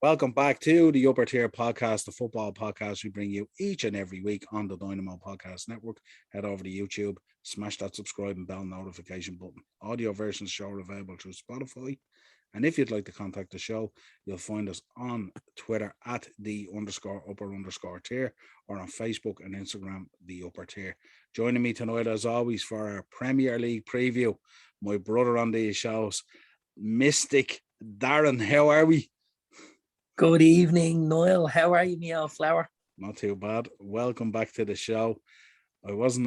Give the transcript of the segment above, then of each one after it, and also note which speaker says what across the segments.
Speaker 1: Welcome back to the Upper Tier Podcast, the football podcast we bring you each and every week on the Dynamo Podcast Network. Head over to YouTube, smash that subscribe and bell notification button. Audio versions show are available through Spotify. And if you'd like to contact the show, you'll find us on Twitter at _upper_tier or on Facebook and Instagram, the Upper Tier. Joining me tonight, as always, for our Premier League preview, my brother on these shows, Mystic Darren. How are we?
Speaker 2: Good evening, Niall. How are you, Niall Flower?
Speaker 1: Not too bad. Welcome back to the show. I was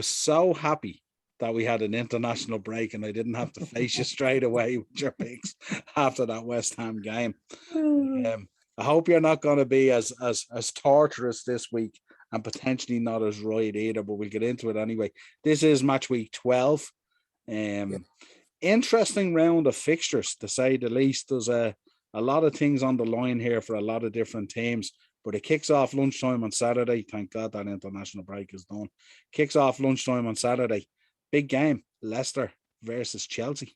Speaker 1: so happy that we had an international break and I didn't have to face you straight away with your picks after that West Ham game. I hope you're not going to be as torturous this week and potentially not as right either, but we'll get into it anyway. This is match week 12. Interesting round of fixtures, to say the least. There's a lot of things on the line here for a lot of different teams, but it kicks off lunchtime on Saturday. Thank God that international break is done. Kicks off lunchtime on Saturday. Big game, Leicester versus Chelsea.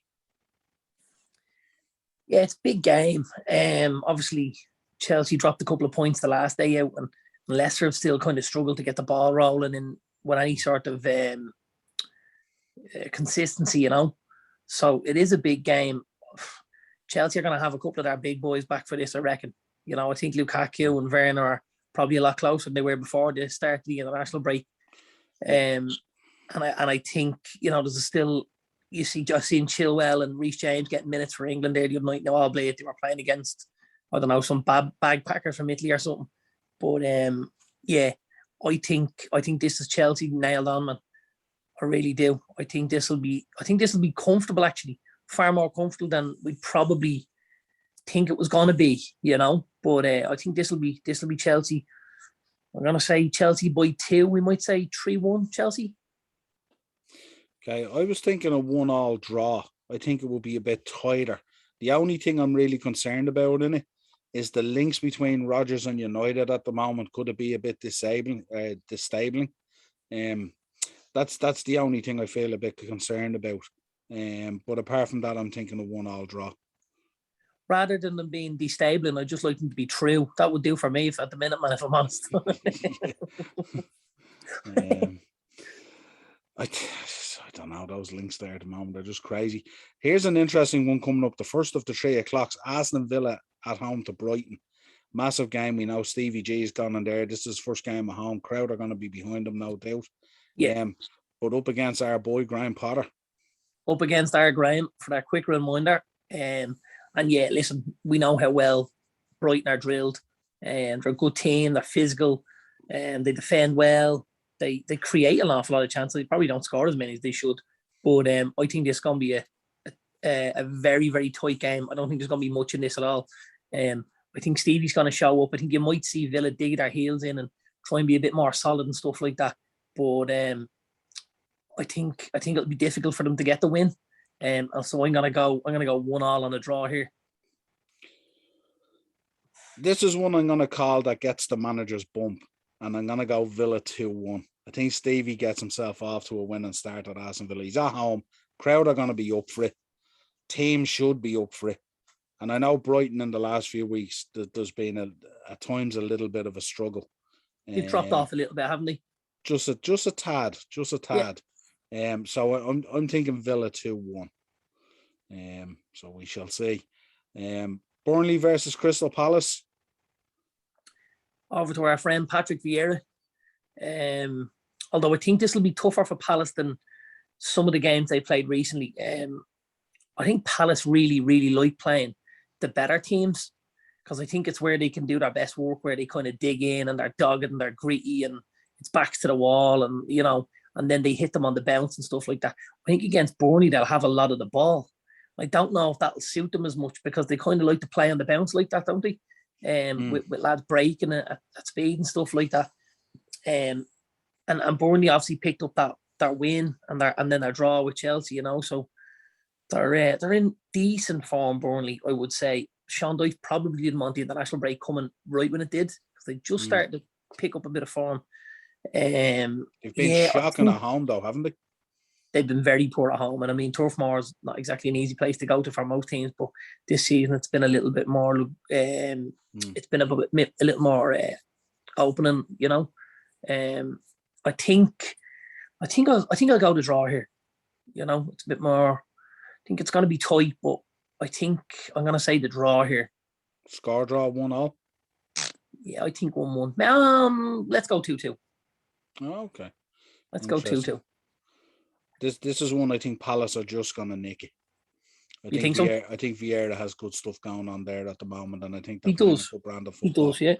Speaker 2: Yeah, it's a big game. Obviously, Chelsea dropped a couple of points the last day out, and Leicester have still kind of struggled to get the ball rolling in with any sort of consistency, you know. So it is a big game. Chelsea are going to have a couple of their big boys back for this, I reckon. You know, I think Lukaku and Werner are probably a lot closer than they were before the start of the international break. And I think, you know, there's still, you see Justin Chilwell and Reece James getting minutes for England there the other night. Now, albeit they were playing against, I don't know, some bag packers from Italy or something. But yeah, I think this is Chelsea nailed on, man. I really do. I think this will be comfortable, actually. Far more comfortable than we probably think it was going to be, you know. But I think this will be Chelsea. I'm going to say Chelsea by 2. We might say 3-1 Chelsea.
Speaker 1: Okay, I was thinking a 1-1 draw. I think it will be a bit tighter. The only thing I'm really concerned about in it is the links between Rodgers and United at the moment. Could it be a bit disabling? That's the only thing I feel a bit concerned about. But apart from that, I'm thinking a 1-1 draw.
Speaker 2: Rather than them being destabling, I'd just like them to be true. That would do for me at the minute, man, if I'm honest.
Speaker 1: I don't know, those links there at the moment are just crazy. Here's an interesting one coming up. The first of the 3 o'clocks, Aston Villa at home to Brighton. Massive game. We know Stevie G is gone in there. This is his first game at home. Crowd are going to be behind him, no doubt.
Speaker 2: Yeah.
Speaker 1: But up against our boy Graham Potter.
Speaker 2: Up against our Graham for that quick reminder. And yeah, listen, we know how well Brighton are drilled. And they're a good team. They're physical. And they defend well. They create an awful lot of chances. They probably don't score as many as they should. But I think this is going to be a very, very tight game. I don't think there's going to be much in this at all. I think Stevie's going to show up. I think you might see Villa dig their heels in and try and be a bit more solid and stuff like that. But I think it'll be difficult for them to get the win. And so I'm gonna go 1-1 on a draw here.
Speaker 1: This is one I'm gonna call that gets the manager's bump, and I'm gonna go Villa 2-1. I think Stevie gets himself off to a winning start at Aston Villa. He's at home. Crowd are gonna be up for it. Team should be up for it. And I know Brighton in the last few weeks there's been at times a little bit of a struggle.
Speaker 2: They've dropped off a little bit, haven't they?
Speaker 1: Just a tad. Yeah. So I'm thinking Villa 2-1. So we shall see. Burnley versus Crystal Palace.
Speaker 2: Over to our friend Patrick Vieira. Although I think this will be tougher for Palace than some of the games they played recently. I think Palace really, really like playing the better teams because I think it's where they can do their best work, where they kind of dig in and they're dogged and they're gritty and it's backs to the wall and, you know, and then they hit them on the bounce and stuff like that. I think against Burnley, they'll have a lot of the ball. I don't know if that'll suit them as much because they kind of like to play on the bounce like that, don't they? With lads breaking at speed and stuff like that. And Burnley obviously picked up that win and then their draw with Chelsea, you know. So they're in decent form, Burnley, I would say. Sean Dyche probably didn't want the international break coming right when it did because they just started to pick up a bit of form.
Speaker 1: They've been shocking at home though, haven't they?
Speaker 2: they've been very poor at home. And I mean, Turf Moor is not exactly an easy place to go to for most teams, but this season it's been a little bit more. It's been a little more opening, you know. I think I'll go to draw here. You know, it's a bit more. I think it's going to be tight, but I think I'm going to say the draw here.
Speaker 1: Score draw 1-1.
Speaker 2: Yeah, I think 1-1. Let's go 2-2.
Speaker 1: Oh, okay.
Speaker 2: Let's go 2-2.
Speaker 1: This is one I think Palace are just going to nick it.
Speaker 2: You think so?
Speaker 1: I think Vieira has good stuff going on there at the moment, and I think
Speaker 2: he does.
Speaker 1: Brand of
Speaker 2: football. He does, yeah.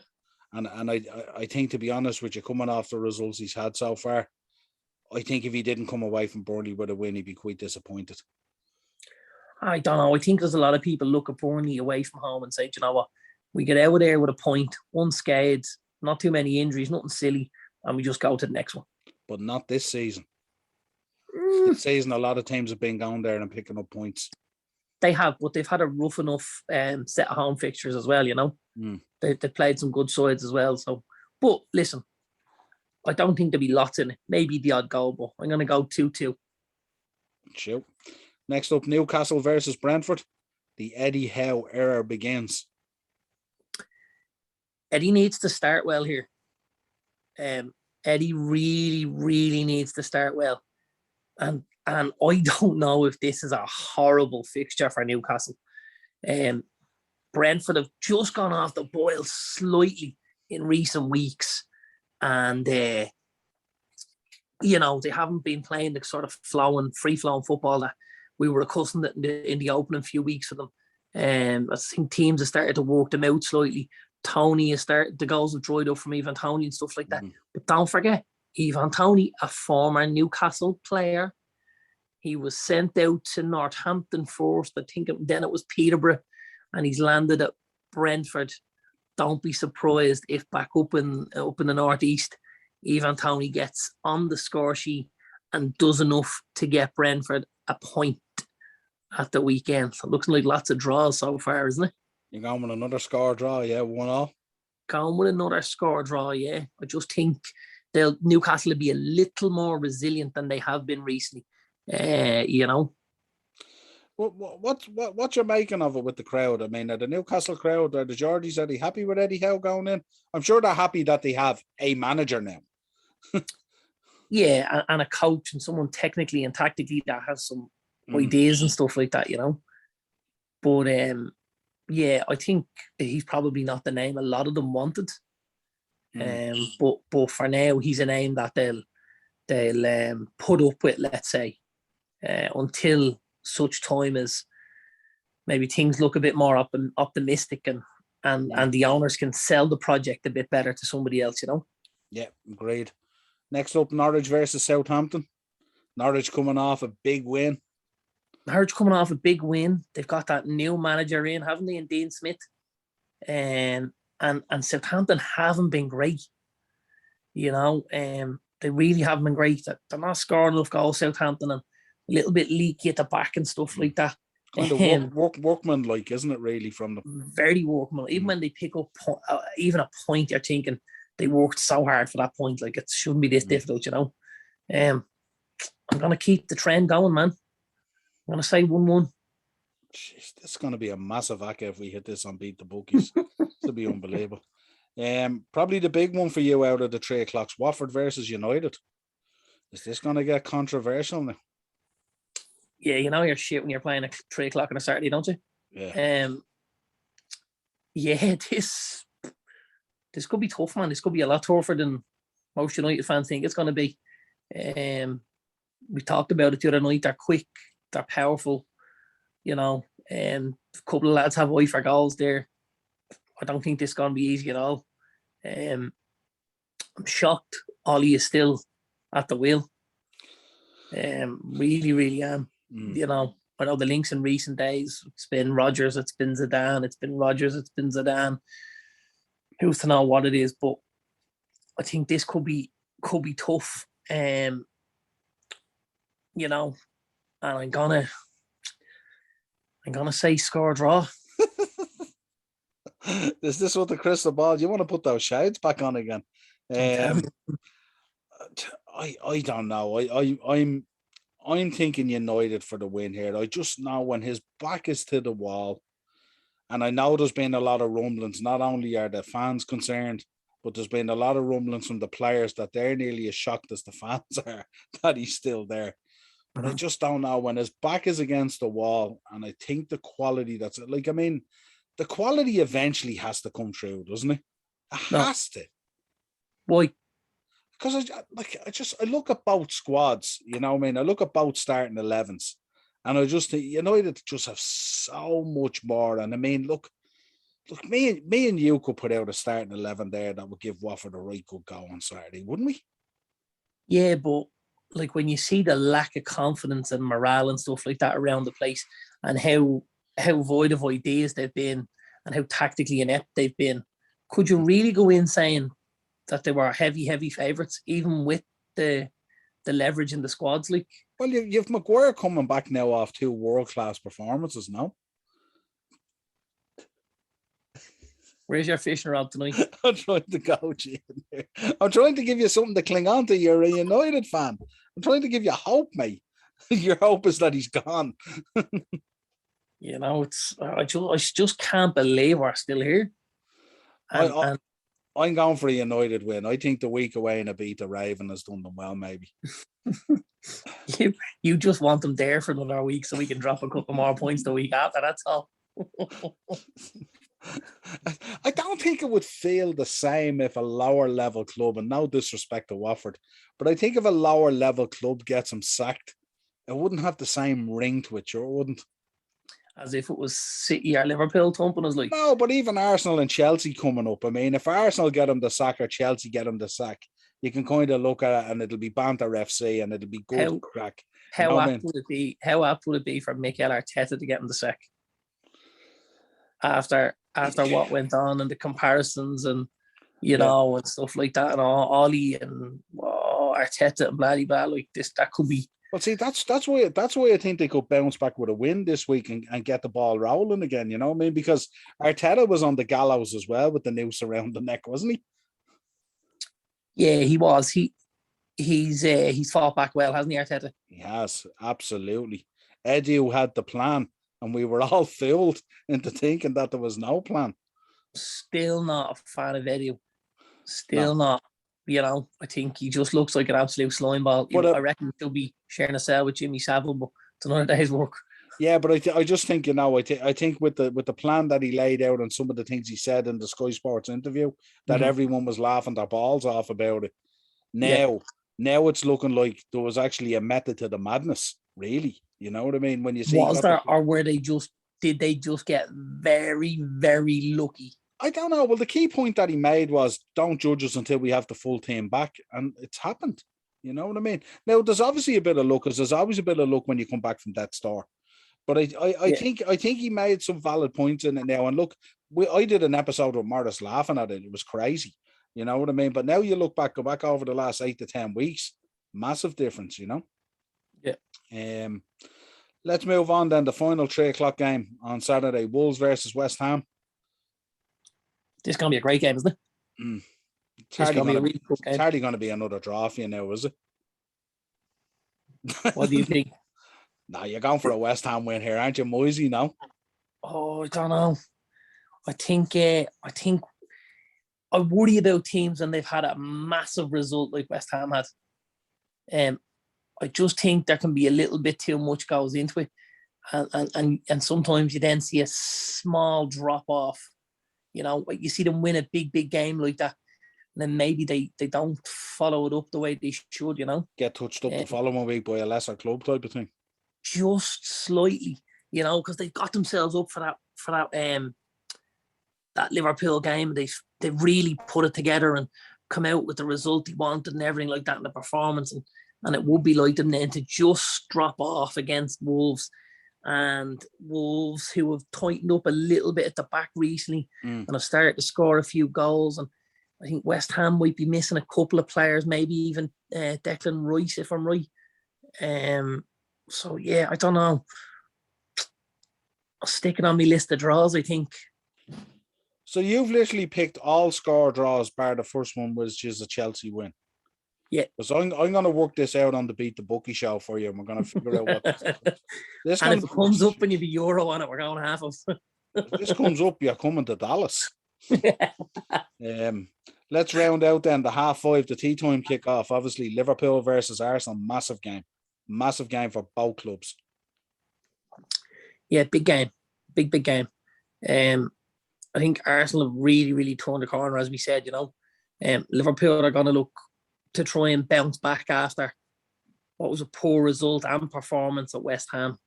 Speaker 1: And I think, to be honest with you, coming off the results he's had so far, I think if he didn't come away from Burnley with a win, he'd be quite disappointed.
Speaker 2: I don't know. I think there's a lot of people look at Burnley away from home and say, you know what, we get out of there with a point, unscathed, not too many injuries, nothing silly, and we just go to the next one.
Speaker 1: But not this season. This season, a lot of teams have been going there and picking up points.
Speaker 2: They have, but they've had a rough enough set of home fixtures as well, you know. They played some good sides as well. So, but listen, I don't think there'll be lots in it. Maybe the odd goal, but I'm going to go 2-2.
Speaker 1: Sure. Next up, Newcastle versus Brentford. The Eddie Howe era begins.
Speaker 2: Eddie needs to start well here. Eddie really, really needs to start well. And I don't know if this is a horrible fixture for Newcastle. Brentford have just gone off the boil slightly in recent weeks. And, you know, they haven't been playing the sort of free-flowing football that we were accustomed to in the opening few weeks for them. I think teams have started to work them out slightly. Tony has started, the goals have dried up from Ivan Toney and stuff like that. But don't forget, Ivan Toney, a former Newcastle player, he was sent out to Northampton first. I think then it was Peterborough, and he's landed at Brentford. Don't be surprised if back up in the northeast, Ivan Toney gets on the score sheet and does enough to get Brentford a point at the weekend. So it looks like lots of draws so far, isn't it?
Speaker 1: You're going with another score draw, yeah, 1-1.
Speaker 2: Going with another score draw, yeah. I just think Newcastle will be a little more resilient than they have been recently. You know.
Speaker 1: What's your making of it with the crowd? I mean, are the Newcastle crowd, are the Geordies, are they happy with Eddie Howe going in? I'm sure they're happy that they have a manager now.
Speaker 2: Yeah, and a coach and someone technically and tactically that has some ideas and stuff like that, you know. But yeah, I think he's probably not the name a lot of them wanted. But for now, he's a name that they'll put up with, let's say, until such time as maybe things look a bit more optimistic and the owners can sell the project a bit better to somebody else, you know.
Speaker 1: Yeah, agreed. Next up, Norwich versus Southampton. Norwich coming off a big win. They've got that new manager in, haven't they, in Dean Smith? And Southampton haven't been great. You know, they really haven't been great. They're not scoring enough goals, Southampton, and a little bit leaky at the back and stuff like that. Kind of workman-like, isn't it, really, from them?
Speaker 2: Very workman. Even when they pick up even a point, you're thinking they worked so hard for that point. Like, it shouldn't be this difficult, you know. I'm going to keep the trend going, man. I'm going to say 1-1.
Speaker 1: Jeez, this is going to be a massive acca if we hit this on Beat the Bookies. It'll be unbelievable. Probably the big one for you out of the 3 o'clocks, Watford versus United. Is this going to get controversial now?
Speaker 2: Yeah, you know you're shit when you're playing at 3 o'clock on a Saturday, don't you?
Speaker 1: Yeah.
Speaker 2: Yeah, this could be tough, man. This could be a lot tougher than most United fans think it's going to be. We talked about it the other night. They're quick, they're powerful. You know, a couple of lads have eye for goals there. I don't think this is going to be easy at all. I'm shocked Ollie is still at the wheel. Really, really am. You know, I know the links in recent days. It's been Rodgers, it's been Zidane, it's been Rodgers, it's been Zidane. Who's to know what it is? But I think this could be tough. You know, and I'm gonna say score draw.
Speaker 1: Is this with the crystal ball? You want to put those shades back on again? I don't know. I'm thinking United for the win here. I just know when his back is to the wall, and I know there's been a lot of rumblings. Not only are the fans concerned, but there's been a lot of rumblings from the players that they're nearly as shocked as the fans are that he's still there. But I just don't know when his back is against the wall, and I think the quality the quality eventually has to come through, doesn't it? It has to.
Speaker 2: Why?
Speaker 1: Because I look at both squads, you know what I mean? I look at both starting 11s, and I just think United just have so much more. And I mean, look, me and you could put out a starting 11 there that would give Watford a right good go on Saturday, wouldn't we?
Speaker 2: Yeah, but like when you see the lack of confidence and morale and stuff like that around the place, and how void of ideas they've been, and how tactically inept they've been, could you really go in saying that they were heavy favourites, even with the leverage in the squads? Like,
Speaker 1: well, you've Maguire coming back now off 2 world-class performances now.
Speaker 2: Where's your fishing rod tonight?
Speaker 1: I'm trying to coach you in there. I'm trying to give you something to cling on to. You're a United fan. I'm trying to give you hope, mate. Your hope is that he's gone.
Speaker 2: You know, I just can't believe we're still here.
Speaker 1: I'm going for a United win. I think the week away in a beat the Raven has done them well, maybe.
Speaker 2: You just want them there for another week so we can drop a couple more points the week after, that's all.
Speaker 1: I don't think it would feel the same if a lower level club, and no disrespect to Watford, but I think if a lower level club gets him sacked, it wouldn't have the same ring to it, sure it wouldn't.
Speaker 2: As if it was City or Liverpool thumping us like.
Speaker 1: No, but even Arsenal and Chelsea coming up. I mean, if Arsenal get him the sack or Chelsea get him the sack, you can kind of look at it and it'll be banter FC and it'll be good crack.
Speaker 2: How apt would it be? How apt would it be for Mikel Arteta to get him the sack after what went on and the comparisons and know and stuff like that, and Ollie and Arteta and blah blah, like this, that could be.
Speaker 1: Well, see, that's why I think they could bounce back with a win this week and get the ball rolling again. You know what I mean? Because Arteta was on the gallows as well with the noose around the neck, wasn't he?
Speaker 2: Yeah, he was. He's fought back well, hasn't he, Arteta?
Speaker 1: He has, absolutely. Edu had the plan, and we were all fooled into thinking that there was no plan.
Speaker 2: Still not a fan of Edu. Still not. You know, I think he just looks like an absolute slime ball. I reckon he'll be sharing a cell with Jimmy Savile, but it's another day's work.
Speaker 1: Yeah, but I just think, I think with the plan that he laid out and some of the things he said in the Sky Sports interview, that everyone was laughing their balls off about it. Now it's looking like there was actually a method to the madness, really. You know what I mean? When you see,
Speaker 2: was there, or did they just get very, very lucky?
Speaker 1: I don't know. Well, the key point that he made was don't judge us until we have the full team back. And it's happened. You know what I mean? Now, there's obviously a bit of luck, because there's always a bit of luck when you come back from that store. But I think he made some valid points in it now. And look, I did an episode with Morris laughing at it. It was crazy. You know what I mean? But now you go back over the last 8 to 10 weeks, massive difference, you know?
Speaker 2: Yeah.
Speaker 1: Let's move on then. The final 3:00 game on Saturday, Wolves versus West Ham.
Speaker 2: This is going to be a great game, isn't it?
Speaker 1: It's hardly going to be another draw for you now, is it?
Speaker 2: What do you think?
Speaker 1: No, you're going for a West Ham win here, aren't you, Moisey? No.
Speaker 2: Oh, I don't know. I think I worry about teams when they've had a massive result like West Ham had. I just think there can be a little bit too much goes into it, and sometimes you then see a small drop off. You know, you see them win a big game like that, and then maybe they don't follow it up the way they should. You know,
Speaker 1: get touched up the following week by a lesser club type of thing.
Speaker 2: Just slightly, you know, because they've got themselves up for that Liverpool game. They really put it together and come out with the result they wanted and everything like that in the performance, and it would be like them then to just drop off against Wolves. And Wolves, who have tightened up a little bit at the back recently and have started to score a few goals. And I think West Ham might be missing a couple of players, maybe even Declan Rice, if I'm right. So, yeah, I don't know. I'll stick it on my list of draws, I think.
Speaker 1: So you've literally picked all score draws, bar the first one was just a Chelsea win.
Speaker 2: Yeah.
Speaker 1: So I'm going to work this out on the Beat the Bookie show for you, and we're going to figure out what this.
Speaker 2: And if it comes up and you be Euro on it, we're going half of.
Speaker 1: If this comes up, you're coming to Dallas. Let's round out then the 5:30, the tea time kick-off. Obviously, Liverpool versus Arsenal, massive game for both clubs.
Speaker 2: Yeah, big game, big game. I think Arsenal have really, really turned the corner, as we said. Liverpool are going to look to try and bounce back after what was a poor result and performance at West Ham.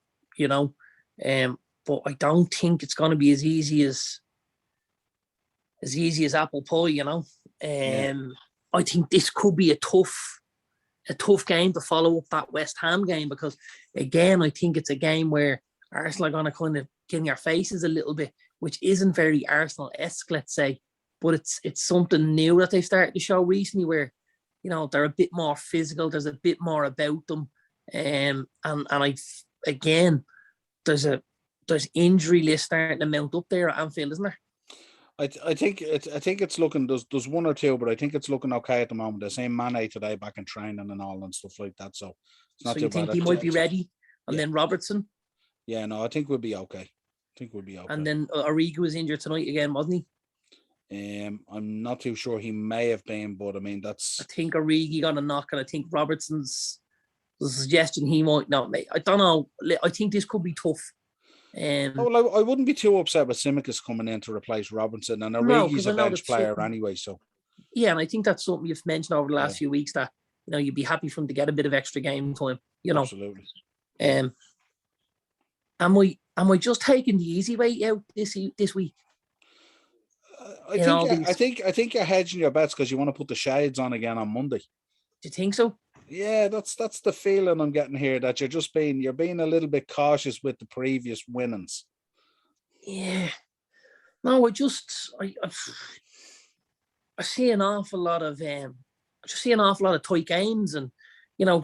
Speaker 2: But I don't think it's going to be as easy as apple pie. I think this could be a tough game to follow up that West Ham game, because again, I think it's a game where Arsenal are going to kind of get in your faces a little bit, which isn't very Arsenal-esque, let's say, but it's something new that they've started to show recently, where they're a bit more physical. There's a bit more about them, and there's injury list starting to mount up there at Anfield, isn't there?
Speaker 1: I think it's looking, there's one or two, but I think it's looking okay at the moment. They're saying Mane today back in training and all and stuff like that, so it's not too bad. So you think
Speaker 2: he might be ready, and then Robertson?
Speaker 1: Yeah, no, I think we'll be okay. And
Speaker 2: then Origi was injured tonight again, wasn't
Speaker 1: he? I'm not too sure. He may have been, but I mean, I
Speaker 2: think Origi got a knock, and I think Robertson's suggestion he might not make. I don't know. I think this could be tough.
Speaker 1: I wouldn't be too upset with Tsimikas coming in to replace Robinson, and Origi's a bench player anyway. So
Speaker 2: yeah, and I think that's something you've mentioned over the last few weeks, that you'd be happy for him to get a bit of extra game time.
Speaker 1: Absolutely.
Speaker 2: Am I just taking the easy way out this week?
Speaker 1: I think you're hedging your bets because you want to put the shades on again on Monday.
Speaker 2: Do you think so?
Speaker 1: Yeah, that's the feeling I'm getting here, that you're being a little bit cautious with the previous winnings.
Speaker 2: Yeah. No, I see an awful lot of tight games, and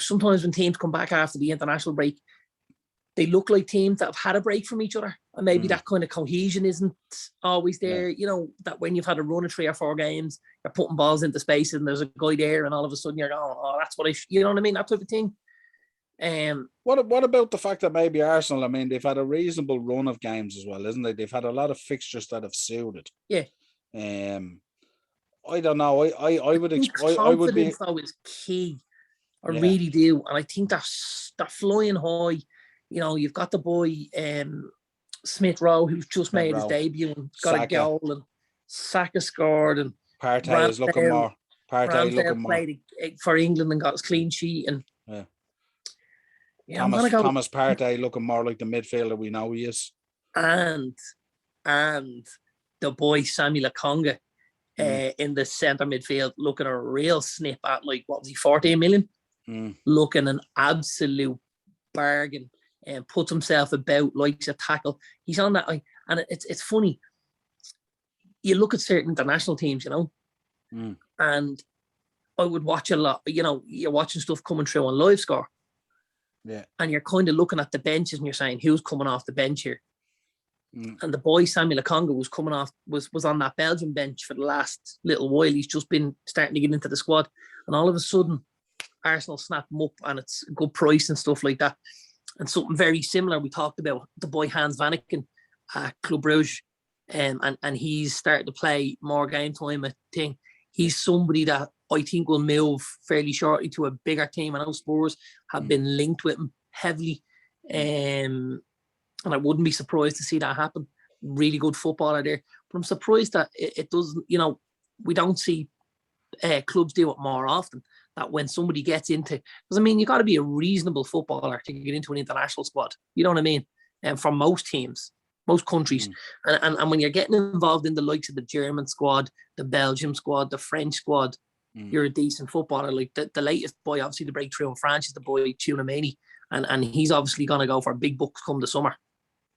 Speaker 2: sometimes when teams come back after the international break, they look like teams that have had a break from each other, and maybe that kind of cohesion isn't always there. Yeah. That when you've had a run of 3 or 4 games, you're putting balls into space and there's a guy there, and all of a sudden you're going, oh, that's what you know what I mean? That type of thing.
Speaker 1: What about the fact that maybe Arsenal, I mean, they've had a reasonable run of games as well, isn't they? They've had a lot of fixtures that have suited.
Speaker 2: Yeah.
Speaker 1: I don't know. I would expect.
Speaker 2: Confidence though is key. I really do, and I think they're flying high. You've got the boy Smith Rowe, who's just made his debut and got a goal, and Saka scored, and
Speaker 1: Partey is looking more.
Speaker 2: Played for England and got his clean sheet, and
Speaker 1: Thomas Partey looking more like the midfielder we know he is,
Speaker 2: and the boy Samuel Lokonga in the centre midfield looking a real snip at, like, what was he, 14 million? Looking an absolute bargain. And puts himself about, likes a tackle. He's on that, and it's funny. You look at certain international teams, and I would watch a lot. You're watching stuff coming through on Live Score, and you're kind of looking at the benches, and you're saying, who's coming off the bench here? And the boy Samuel Lokonga was coming off, was on that Belgian bench for the last little while. He's just been starting to get into the squad, and all of a sudden, Arsenal snap him up, and it's a good price and stuff like that. And something very similar, we talked about the boy Hans Vanaken at Club Brugge, and he's starting to play more game time. I think he's somebody that I think will move fairly shortly to a bigger team. I know Spurs have been linked with him heavily, and I wouldn't be surprised to see that happen. Really good footballer there, but I'm surprised that it doesn't. We don't see clubs do it more often. That when somebody gets into, because I mean, you got to be a reasonable footballer to get into an international squad. You know what I mean? And for most teams, most countries, and when you're getting involved in the likes of the German squad, the Belgium squad, the French squad, you're a decent footballer. Like the latest boy, obviously, the breakthrough in France is the boy Tchouameni, and he's obviously going to go for big bucks come the summer.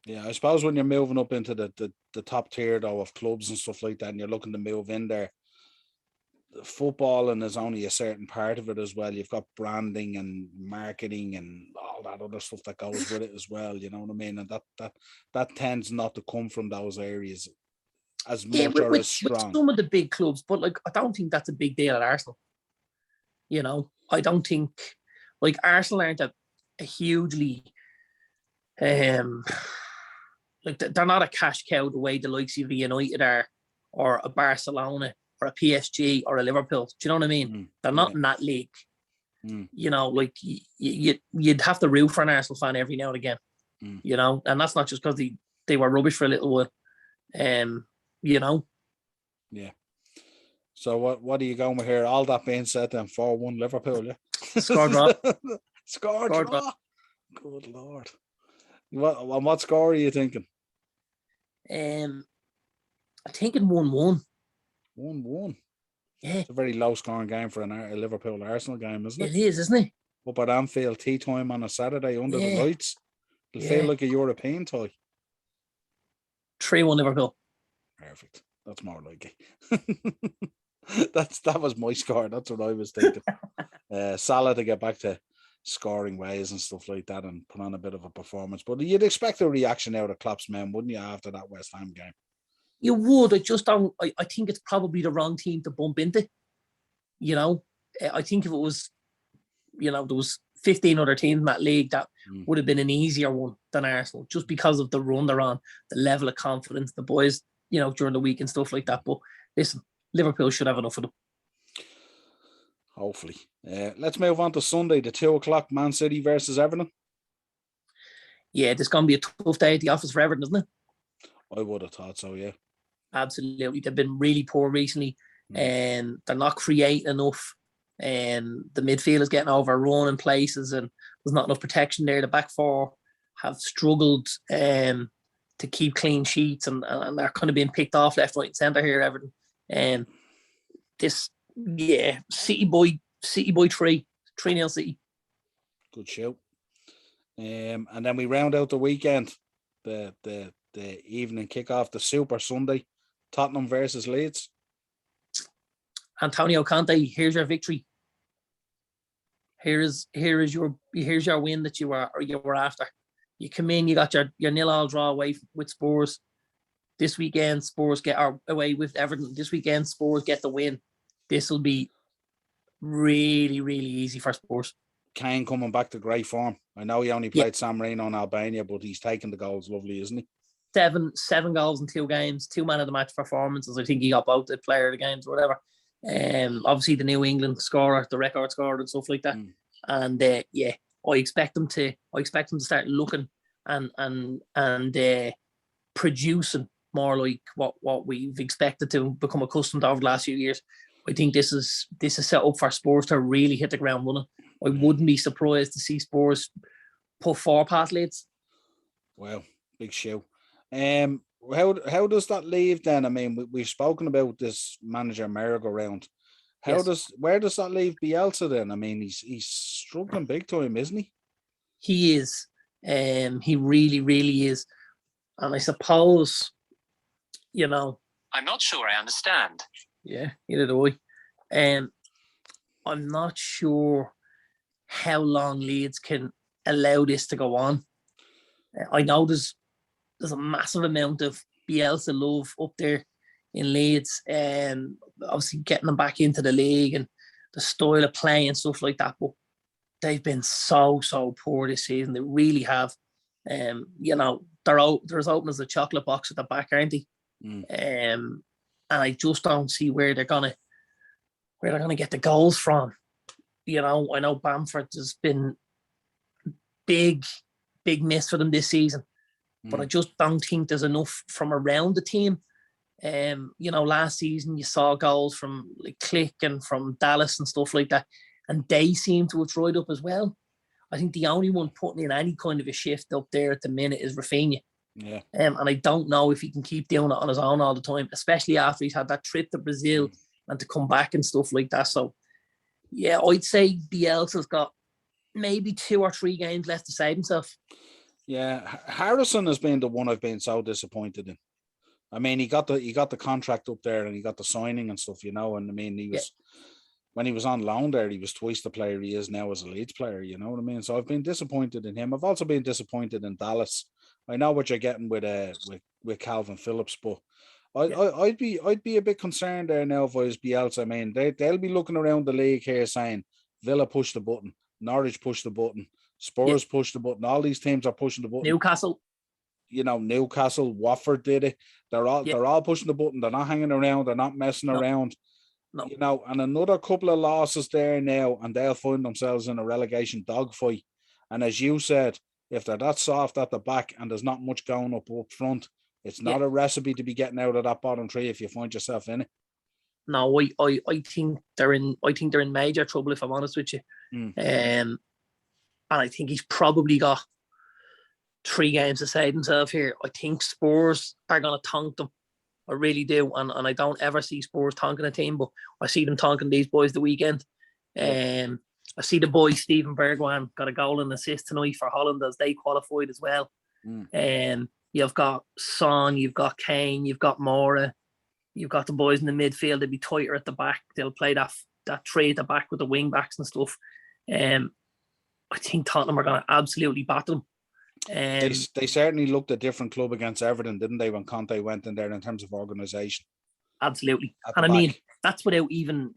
Speaker 1: Yeah, I suppose when you're moving up into the top tier though of clubs and stuff like that, and you're looking to move in there, footballing is only a certain part of it as well. You've got branding and marketing and all that other stuff that goes with it as well. You know what I mean? And that tends not to come from those areas as much or as strong.
Speaker 2: With some of the big clubs, but like I don't think that's a big deal at Arsenal. You know, I don't think like Arsenal aren't a hugely like they're not a cash cow the way the likes of a United are, or a Barcelona, or a PSG, or a Liverpool. Do you know what I mean? They're not in that league. You know, like you'd have to root for an Arsenal fan every now and again. You know, and that's not just because they were rubbish for a little while. You know.
Speaker 1: Yeah. So what are you going with here? All that being said, then 4-1 Liverpool, yeah.
Speaker 2: Score draw.
Speaker 1: Score draw. Good Lord. What score are you thinking?
Speaker 2: I'm thinking 1-1.
Speaker 1: 1-1.
Speaker 2: Yeah.
Speaker 1: It's a very low scoring game for a Liverpool Arsenal game, isn't it?
Speaker 2: It is, isn't it?
Speaker 1: Up at Anfield, tea time on a Saturday under the lights. It'll feel like a European tie.
Speaker 2: 3-1 Liverpool.
Speaker 1: Perfect. That's more like it. That was my score. That's what I was thinking. Salah to get back to scoring ways and stuff like that and put on a bit of a performance. But you'd expect a reaction out of Klopp's men, wouldn't you, after that West Ham game?
Speaker 2: You would. I just don't. I think it's probably the wrong team to bump into. You know, I think if it was, you know, there was 15 other teams in that league, that would have been an easier one than Arsenal, just because of the run they're on, the level of confidence, the boys, you know, during the week and stuff like that. But listen, Liverpool should have enough of them.
Speaker 1: Hopefully. Let's move on to Sunday, the 2:00 Man City versus Everton.
Speaker 2: Yeah, this is going to be a tough day at the office for Everton, isn't it?
Speaker 1: I would have thought so, yeah.
Speaker 2: Absolutely. They've been really poor recently, and they're not creating enough. And the midfield is getting overrun in places, and there's not enough protection there. The back four have struggled to keep clean sheets, and they're kind of being picked off left, right, and centre here, Everton. And City boy 3-0 City.
Speaker 1: Good show. And then we round out the weekend, the evening kickoff, the Super Sunday, Tottenham versus Leeds.
Speaker 2: Antonio Conte, here's your victory. Here's your win that you were after. You come in, you got your 0-0 draw away with Spurs. This weekend, Spurs get away with Everton. This weekend, Spurs get the win. This will be really, really easy for Spurs.
Speaker 1: Kane coming back to great form. I know he only played San Marino in Albania, but he's taking the goals lovely, isn't he?
Speaker 2: Seven goals in 2 games, 2 man of the match performances. I think he got both the player of the games or whatever. Obviously the New England scorer, the record scorer and stuff like that. And I expect them to start looking and producing more like what we've expected to become accustomed to over the last few years. I think this is set up for Spurs to really hit the ground running. I wouldn't be surprised to see Spurs put 4 past Leeds.
Speaker 1: Wow, big show. How does that leave then? I mean, we've spoken about this manager merry-go-round. Where does that leave Bielsa then? I mean, he's struggling big time, isn't he?
Speaker 2: He is. He really, really is. And I suppose, you know,
Speaker 3: I'm not sure I understand.
Speaker 2: Yeah, neither do I. I'm not sure how long Leeds can allow this to go on. I know there's a massive amount of Bielsa love up there in Leeds, and obviously getting them back into the league and the style of play and stuff like that. But they've been so poor this season. They really have. You know, they're as open as a chocolate box at the back, aren't they? And I just don't see where they're gonna get the goals from. You know, I know Bamford has been big miss for them this season, but I just don't think there's enough from around the team. You know, last season you saw goals from like Click and from Dallas and stuff like that, and they seem to have dried up as well. I think the only one putting in any kind of a shift up there at the minute is Rafinha.
Speaker 1: Yeah.
Speaker 2: And I don't know if he can keep doing it on his own all the time, especially after he's had that trip to Brazil and to come back and stuff like that. So, yeah, I'd say Bielsa's got maybe 2 or 3 games left to save himself.
Speaker 1: Yeah, Harrison has been the one I've been so disappointed in. I mean, he got the contract up there and he got the signing and stuff, you know. And I mean, he was when he was on loan there, he was twice the player he is now as a Leeds player. You know what I mean? So I've been disappointed in him. I've also been disappointed in Dallas. I know what you're getting with Calvin Phillips, but I'd be a bit concerned there now if I was Bielsa. I mean, they'll be looking around the league here saying, Villa pushed the button. Norwich pushed the button. Spurs pushed the button. All these teams are pushing the button.
Speaker 2: Newcastle.
Speaker 1: Newcastle, Watford did it. They're all pushing the button. They're not hanging around. They're not messing around.
Speaker 2: No.
Speaker 1: And another couple of losses there now, and they'll find themselves in a relegation dogfight. And as you said, if they're that soft at the back and there's not much going up front, it's not a recipe to be getting out of that bottom three if you find yourself in it.
Speaker 2: No, I think they're in major trouble, if I'm honest with you. And I think he's probably got 3 games to save himself here. I think Spurs are going to tonk them. I really do. And I don't ever see Spurs tonking a team, but I see them tonking these boys the weekend. I see the boy Steven Bergwijn got a goal and assist tonight for Holland as they qualified as well. You've got Son, you've got Kane, you've got Mora, you've got the boys in the midfield. They'll be tighter at the back. They'll play that 3 at the back with the wing backs and stuff. I think Tottenham are going to absolutely batter them.
Speaker 1: They certainly looked a different club against Everton, didn't they, when Conte went in there in terms of organisation?
Speaker 2: Absolutely. And I mean, that's without even,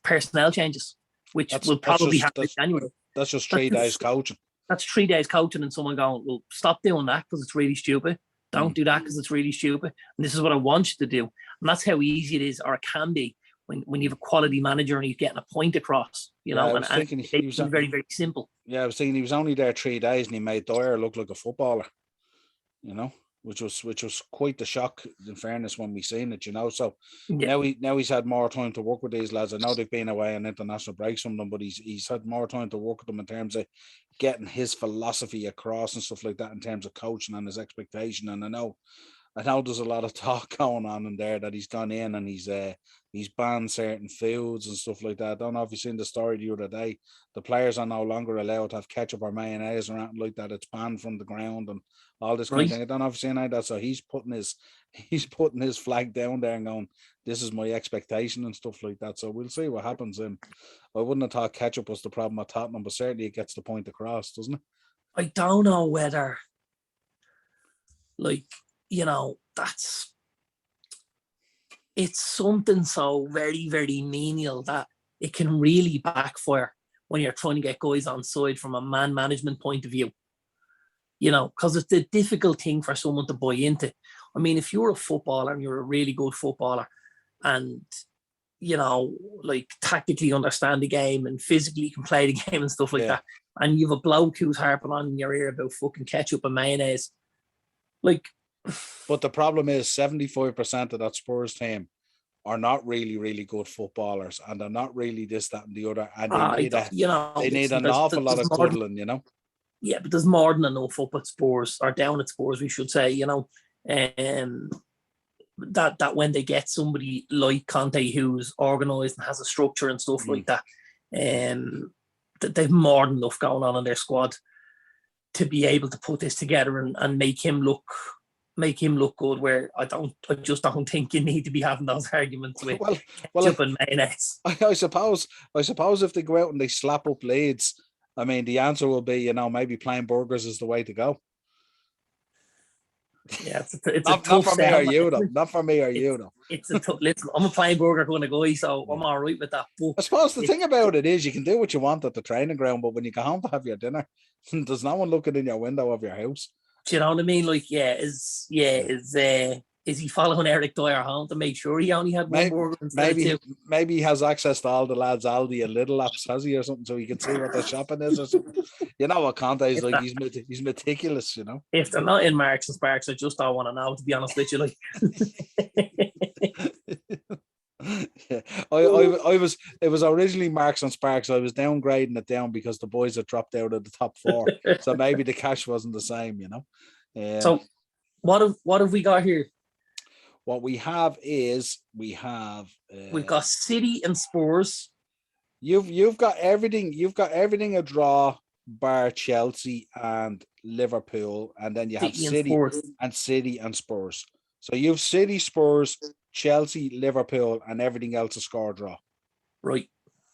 Speaker 2: personnel changes, which will probably happen in January.
Speaker 1: That's just 3 days coaching.
Speaker 2: That's 3 days coaching and someone going, well, stop doing that because it's really stupid. Don't do that because it's really stupid. And this is what I want you to do. And that's how easy it is, or it can be, when you have a quality manager and he's getting a point across, and it's very, very simple.
Speaker 1: Yeah, I was thinking he was only there 3 days and he made Dyer look like a footballer, which was quite the shock, in fairness, when we seen it, So now he's had more time to work with these lads. I know they've been away on international breaks from them, but he's had more time to work with them in terms of getting his philosophy across and stuff like that, in terms of coaching and his expectation. And I know there's a lot of talk going on in there that he's gone in and he's banned certain foods and stuff like that. I don't know if you've seen the story the other day. The players are no longer allowed to have ketchup or mayonnaise or anything like that. It's banned from the ground and all this kind of thing. I don't know if you've seen any of that. So he's putting his flag down there and going, this is my expectation and stuff like that. So we'll see what happens. I wouldn't have thought ketchup was the problem at Tottenham, but certainly it gets the point across, doesn't it?
Speaker 2: I don't know whether, it's something so very, very menial that it can really backfire when you're trying to get guys on side from a man management point of view. Because it's a difficult thing for someone to buy into. I mean, if you're a footballer and you're a really good footballer and, tactically understand the game and physically can play the game and stuff like that, and you have a bloke who's harping on in your ear about fucking ketchup and mayonnaise,
Speaker 1: But the problem is 75% of that Spurs team are not really, really good footballers, and they're not really this, that, and the other. And they need an awful lot of cuddling,
Speaker 2: Yeah, but there's more than enough up at Spurs, or down at Spurs, we should say, that when they get somebody like Conte who's organised and has a structure and stuff like that, they've more than enough going on in their squad to be able to put this together and make him look good, where I just don't think you need to be having those arguments with ketchup and mayonnaise.
Speaker 1: I suppose if they go out and they slap up Leeds, I mean, the answer will be, maybe plain burgers is the way to go.
Speaker 2: Yeah, it's not for me or you though.
Speaker 1: Not for me or you though.
Speaker 2: Listen, I'm a plain burger kind of guy, so I'm all right with that. But
Speaker 1: I suppose the thing about it is you can do what you want at the training ground, but when you go home to have your dinner, there's no one looking in your window of your house.
Speaker 2: Do you know what I mean? Is he following Eric Dyer home to make sure he only had one burger instead of two?
Speaker 1: Maybe he has access to all the lads' Aldi and Lidl apps, has he, or something, so he can see what the shopping is or something. You know what Conte is like? He's meticulous,
Speaker 2: If they're not in Marks and Sparks, I just don't want to know, to be honest with you.
Speaker 1: Yeah. It was originally Marks and Sparks. I was downgrading it down because the boys had dropped out of the top 4, so maybe the cash wasn't the same,
Speaker 2: So what have we got here?
Speaker 1: What we have is we've
Speaker 2: got City and Spurs.
Speaker 1: You've got everything. You've got everything a draw, bar Chelsea and Liverpool, and then you have City and Spurs. So you've City, Spurs, Chelsea, Liverpool, and everything else a score draw.
Speaker 2: Right.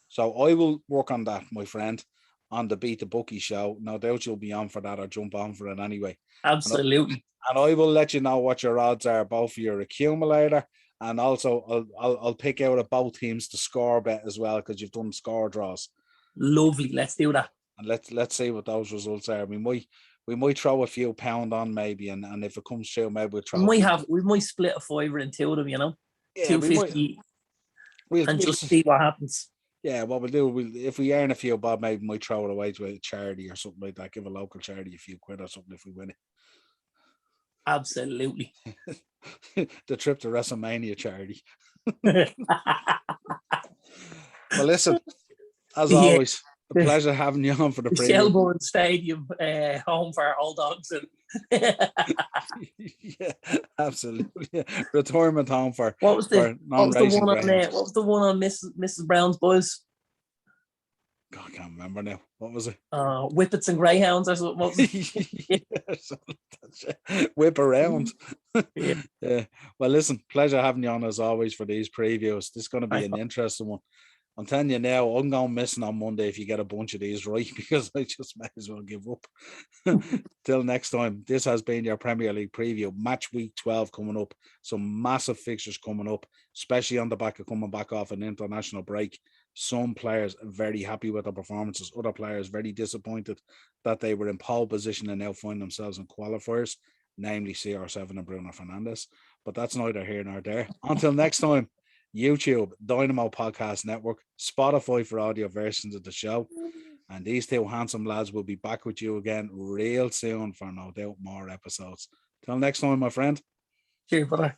Speaker 1: So I will work on that, my friend, on the Beat the Bookie show. No doubt you'll be on for that or jump on for it anyway.
Speaker 2: Absolutely.
Speaker 1: And I will let you know what your odds are, both for your accumulator And also, I'll pick out of both teams to score bet as well, because you've done score draws.
Speaker 2: Lovely. Let's do that.
Speaker 1: And let's see what those results are. We might throw a few pound on maybe, and if it comes through, maybe we'll throw.
Speaker 2: We might split a fiver in two of them,
Speaker 1: Yeah,
Speaker 2: 250, and just see what happens.
Speaker 1: Yeah, what we'll do, if we earn a few bob, maybe we might throw it away to a charity or something like that. Give a local charity a few quid or something if we win it.
Speaker 2: Absolutely.
Speaker 1: The trip to WrestleMania charity. Well, listen, as always, a pleasure having you on for the preview.
Speaker 2: Shelbourne Stadium, home for our old dogs.
Speaker 1: Yeah, absolutely. Retirement home for
Speaker 2: what was the one on Mrs. Brown's Boys?
Speaker 1: God, I can't remember now. What was it?
Speaker 2: Whippets and Greyhounds or something. What was
Speaker 1: it? Whip around.
Speaker 2: Yeah.
Speaker 1: Yeah. Well, listen, pleasure having you on as always for these previews. This is going to be an interesting one. I'm telling you now, I'm going missing on Monday if you get a bunch of these right, because I just might as well give up. Till next time, this has been your Premier League preview. Match week 12 coming up. Some massive fixtures coming up, especially on the back of coming back off an international break. Some players very happy with their performances. Other players very disappointed that they were in pole position and now find themselves in qualifiers, namely CR7 and Bruno Fernandes. But that's neither here nor there. Until next time, YouTube, Dynamo Podcast Network, Spotify for audio versions of the show. And these two handsome lads will be back with you again real soon for no doubt more episodes. Till next time, my friend.
Speaker 2: Cheers, brother.